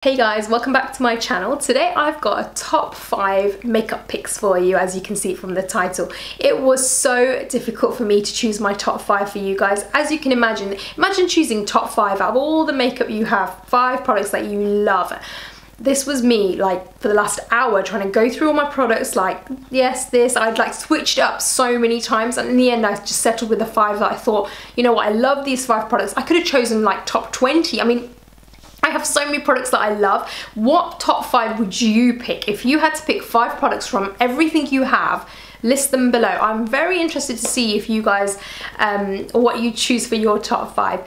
Hey guys, welcome back to my channel. Today I've got a top 5 makeup picks for you, as you can see from the title. It was so difficult for me to choose my top 5 for you guys. As you can imagine choosing top 5 out of all the makeup you have, 5 products that you love. This was me, like, for the last hour trying to go through all my products, like, yes, this, I'd like switched it up so many times, and in the end I just settled with the 5 that I thought, you know what, I love these 5 products. I could have chosen like top 20. I mean, I have so many products that I love. What top 5 would you pick? If you had to pick 5 products from everything you have, list them below. I'm very interested to see if you guys, what you choose for your top 5.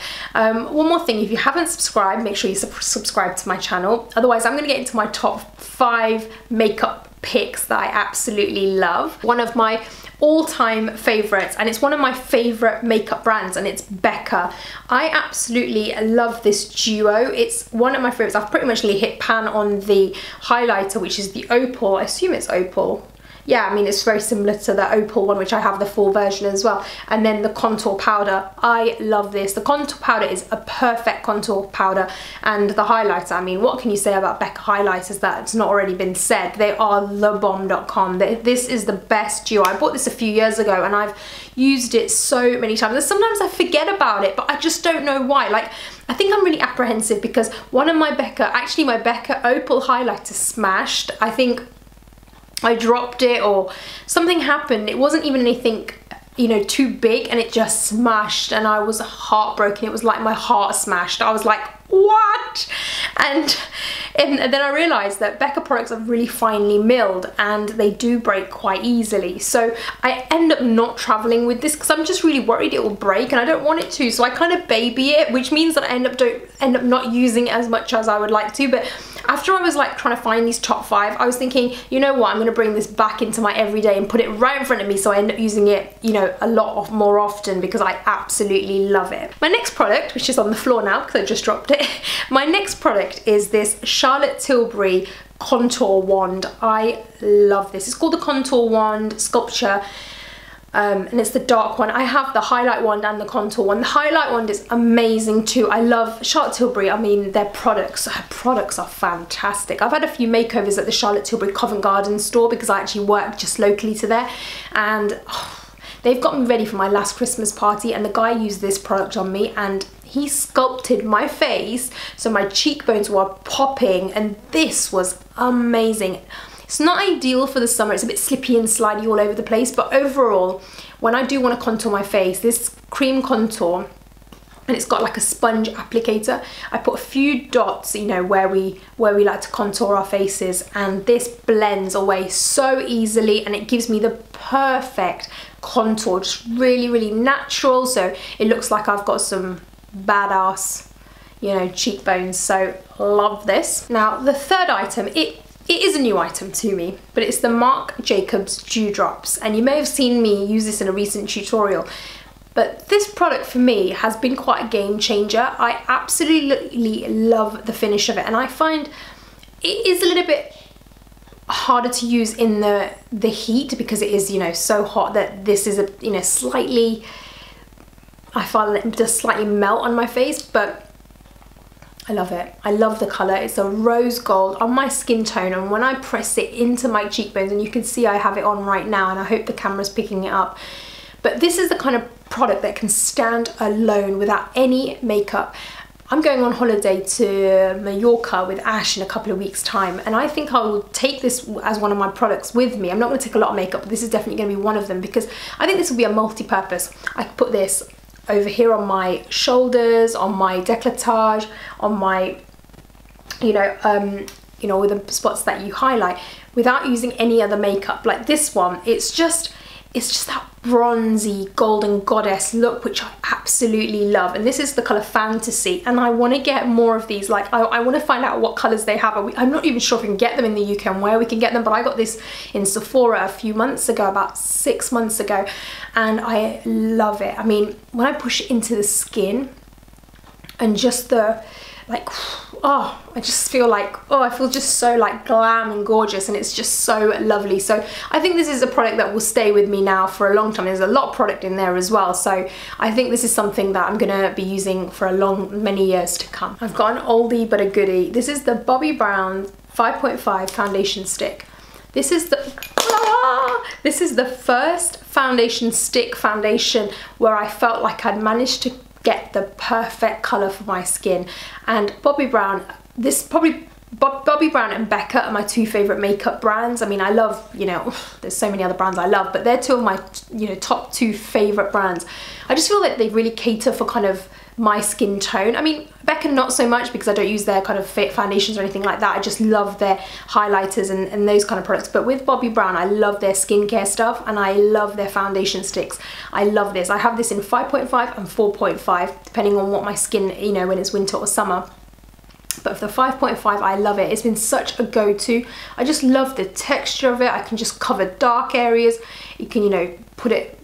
One more thing, if you haven't subscribed, make sure you subscribe to my channel. Otherwise, I'm gonna get into my top 5 makeup picks that I absolutely love. One of my all-time favorites, and it's one of my favorite makeup brands, and it's BECCA. I absolutely love this duo. It's one of my favorites. I've pretty much hit pan on the highlighter, which is the opal. I assume it's opal. Yeah, I mean, it's very similar to the opal one, which I have the full version as well. And then the contour powder. I love this. The contour powder is a perfect contour powder. And the highlighter, I mean, what can you say about BECCA highlighters that's not already been said? They are thebomb.com. This is the best duo. I bought this a few years ago and I've used it so many times. And sometimes I forget about it, but I just don't know why. Like, I think I'm really apprehensive because one of my BECCA opal highlighter smashed. I think I dropped it or something happened. It wasn't even anything, you know, too big, and it just smashed, and I was heartbroken. It was like my heart smashed. I was like, what? And then I realized that BECCA products are really finely milled and they do break quite easily. So I end up not traveling with this because I'm just really worried it will break, and I don't want it to. So I kind of baby it, which means that I end up not using it as much as I would like to. But after I was like trying to find these top 5, I was thinking, you know what, I'm going to bring this back into my everyday and put it right in front of me, so I end up using it, you know, a lot more often because I absolutely love it. My next product, which is on the floor now because I just dropped it, my next product is this Charlotte Tilbury contour wand. I love this. It's called the Contour Wand Sculpture. And it's the dark one. I have the highlight wand and the contour one. The highlight wand is amazing too. I love Charlotte Tilbury. I mean, her products are fantastic. I've had a few makeovers at the Charlotte Tilbury Covent Garden store because I actually work just locally to there, and they've got me ready for my last Christmas party, and the guy used this product on me and he sculpted my face so my cheekbones were popping, and this was amazing. It's not ideal for the summer. It's a bit slippy and slidey all over the place, but overall, when I do want to contour my face, this cream contour, and it's got like a sponge applicator, I put a few dots, you know, where we like to contour our faces, and this blends away so easily, and it gives me the perfect contour, just really natural, so it looks like I've got some badass, you know, cheekbones. So love this. Now the third item, it is a new item to me, but it's the Marc Jacobs Dewdrops, and you may have seen me use this in a recent tutorial. But this product for me has been quite a game changer. I absolutely love the finish of it, and I find it is a little bit harder to use in the heat because it is, you know, so hot that this is a, you know, slightly, I find it does slightly melt on my face, but I love it. I love the colour. It's a rose gold on my skin tone, and when I press it into my cheekbones, and you can see I have it on right now, and I hope the camera's picking it up, but this is the kind of product that can stand alone without any makeup. I'm going on holiday to Mallorca with Ash in a couple of weeks' time, and I think I will take this as one of my products with me. I'm not going to take a lot of makeup, but this is definitely going to be one of them because I think this will be a multi-purpose. I could put this over here on my shoulders, on my décolletage, on my, you know, with the spots that you highlight, without using any other makeup. Like this one, it's just that bronzy golden goddess look, which I absolutely love, and this is the color Fantasy, and I want to get more of these. Like I want to find out what colors they have. I'm not even sure if we can get them in the UK and where we can get them, but I got this in Sephora a few months ago, about 6 months ago, and I love it. I mean, when I push it into the skin and just the like, oh, I just feel like, oh, I feel just so like glam and gorgeous, and it's just so lovely. So I think this is a product that will stay with me now for a long time. There's a lot of product in there as well, so I think this is something that I'm gonna be using for many years to come. I've got an oldie but a goodie. This is the Bobbi Brown 5.5 foundation stick. This is the first foundation stick foundation where I felt like I'd managed to get the perfect colour for my skin. And Bobbi Brown, Bobbi Brown and BECCA are my two favourite makeup brands. I mean, I love, you know, there's so many other brands I love, but they're two of my, you know, top two favourite brands. I just feel like they really cater for kind of my skin tone. I mean, BECCA not so much because I don't use their kind of foundations or anything like that. I just love their highlighters and those kind of products. But with Bobbi Brown, I love their skincare stuff and I love their foundation sticks. I love this. I have this in 5.5 and 4.5, depending on what my skin, you know, when it's winter or summer. But for the 5.5, I love it. It's been such a go-to. I just love the texture of it. I can just cover dark areas. You can, you know,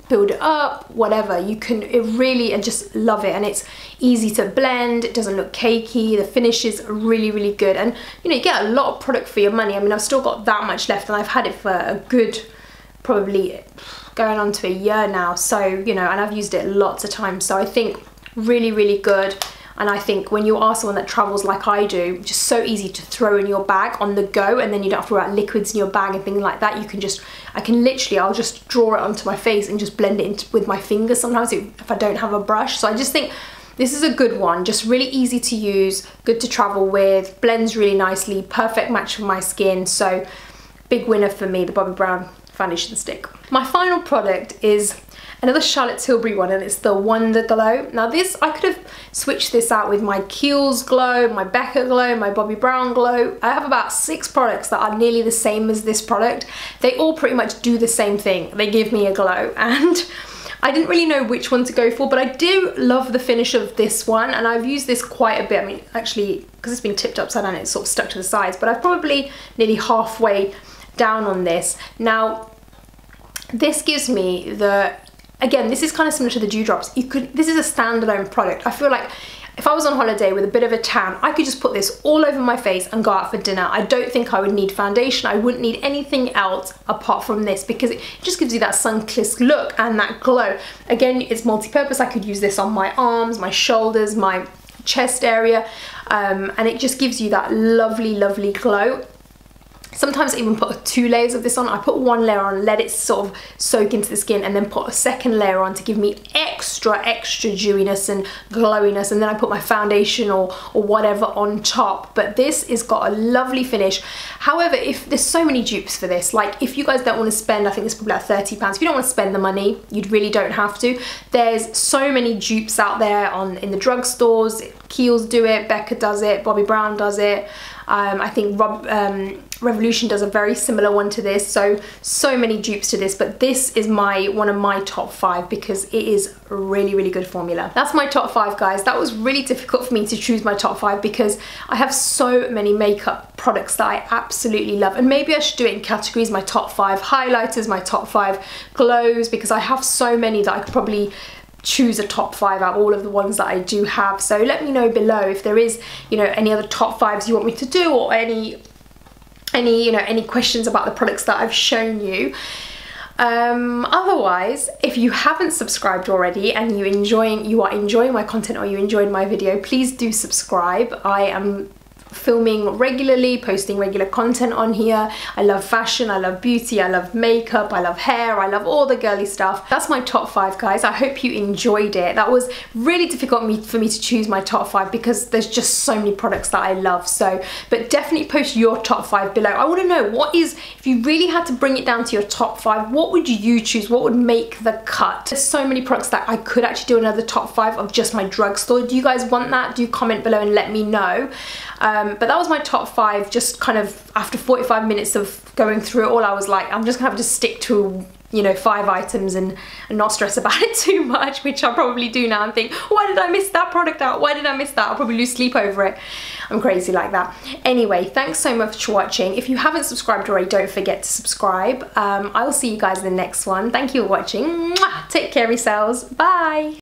build it up, whatever. You can, I just love it. And it's easy to blend. It doesn't look cakey. The finish is really, really good. And, you know, you get a lot of product for your money. I mean, I've still got that much left and I've had it for a good, probably going on to a year now. So, you know, and I've used it lots of times. So I think really, really good. And I think when you are someone that travels like I do, just so easy to throw in your bag on the go, and then you don't have to worry about liquids in your bag and things like that. You can just, I'll just draw it onto my face and just blend it in with my fingers sometimes if I don't have a brush. So I just think this is a good one, just really easy to use, good to travel with, blends really nicely, perfect match for my skin. So big winner for me, the Bobbi Brown foundation stick. My final product is another Charlotte Tilbury one, and it's the Wonder Glow. Now this, I could have switched this out with my Kiehl's Glow, my BECCA Glow, my Bobbi Brown Glow. I have about 6 products that are nearly the same as this product. They all pretty much do the same thing. They give me a glow, and I didn't really know which one to go for, but I do love the finish of this one, and I've used this quite a bit. I mean, actually, because it's been tipped upside down, it's sort of stuck to the sides, but I've probably nearly halfway down on this. Now, this gives me the, again, this is kind of similar to the dewdrops. This is a standalone product. I feel like if I was on holiday with a bit of a tan, I could just put this all over my face and go out for dinner. I don't think I would need foundation. I wouldn't need anything else apart from this, because it just gives you that sun-kissed look and that glow. Again, it's multi-purpose. I could use this on my arms, my shoulders, my chest area, and it just gives you that lovely, lovely glow. Sometimes I even put 2 layers of this on. I put 1 layer on, let it sort of soak into the skin, and then put a second layer on to give me extra dewiness and glowiness, and then I put my foundation or whatever on top. But this has got a lovely finish. However, if there's so many dupes for this, like if you guys don't want to spend, I think it's probably like £30. If you don't want to spend the money, you really don't have to. There's so many dupes out there in the drugstores. Kiehl's do it, BECCA does it, Bobbi Brown does it. I think Revolution does a very similar one to this, so many dupes to this, but this is one of my top 5 because it is a really, really good formula. That's my top 5, guys. That was really difficult for me to choose my top 5 because I have so many makeup products that I absolutely love, and maybe I should do it in categories, my top 5 highlighters, my top 5 glows, because I have so many that I could probably choose a top 5 out of all of the ones that I do have. So let me know below if there is, you know, any other top 5s you want me to do, or any questions about the products that I've shown you. Otherwise, if you haven't subscribed already and you are enjoying my content, or you enjoyed my video, please do subscribe. I am filming regularly, posting regular content on here. I love fashion, I love beauty, I love makeup, I love hair, I love all the girly stuff. That's my top 5, guys. I hope you enjoyed it. That was really difficult for me to choose my top 5 because there's just so many products that I love. So, but definitely post your top 5 below. I want to know, if you really had to bring it down to your top 5, what would you choose? What would make the cut? There's so many products that I could actually do another top 5 of just my drugstore. Do you guys want that? Do comment below and let me know. But that was my top 5, just kind of after 45 minutes of going through it all, I was like, I'm just gonna have to stick to, you know, 5 items and not stress about it too much, which I'll probably do now and think, why did I miss that product out? Why did I miss that? I'll probably lose sleep over it. I'm crazy like that. Anyway, thanks so much for watching. If you haven't subscribed already, don't forget to subscribe. I will see you guys in the next one. Thank you for watching. Mwah! Take care of yourselves. Bye.